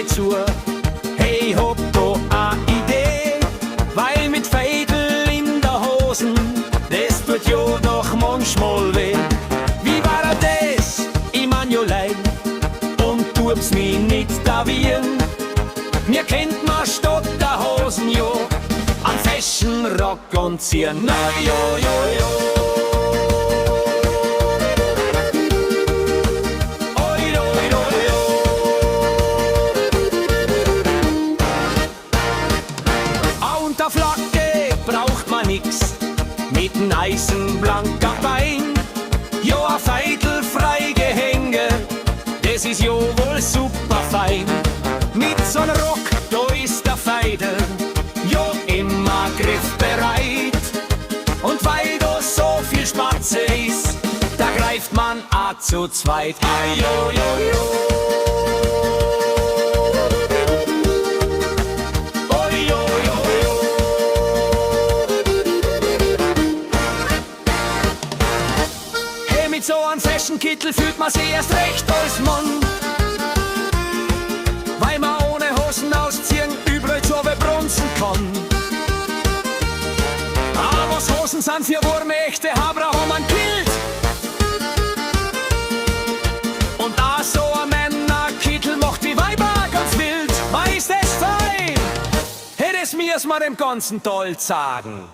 gleich zu. Hey, hab da a Idee, weil mit Veidel in der Hosen, das tut ja doch manchmal weh. Wie war das? Ich mein ja leid und tu's mich nicht davieren. Mir kennt man statt der Hosen ja an Fashion, Rock und Zieren. Na jo, jo, jo. Unter Flagge braucht man nix, mit n eisenblanker Bein. Jo, a Veidel Freigehänge, das ist jo wohl super fein. Mit so'n Rock, da ist der Veidel jo immer griffbereit. Und weil da so viel Spatze ist, da greift man a zu zweit. Ai, jo, jo, jo. Mit so einem Fashion-Kittel fühlt man sich erst recht als Mann, weil man ohne Hosen ausziehen überall so bronzen kann. Aber was Hosen sind für warme, echte Habra haben ein Bild. Und da so ein Männerkittel macht die Weiber ganz wild. Man ist das fein, hey, das mir's mal dem ganzen Toll sagen.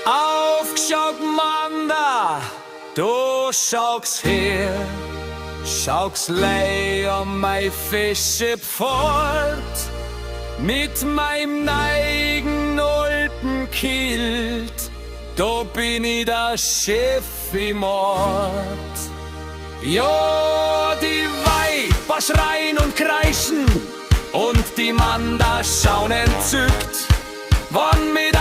Aufgeschaut, Mann, da, du schaust her, schaust lei an mein Fischepfort, mit meinem neigen alten Kilt, da bin ich der Chef im Ort. Ja, die Weiber schreien und kreischen und die Mann da schauen entzückt, wann mit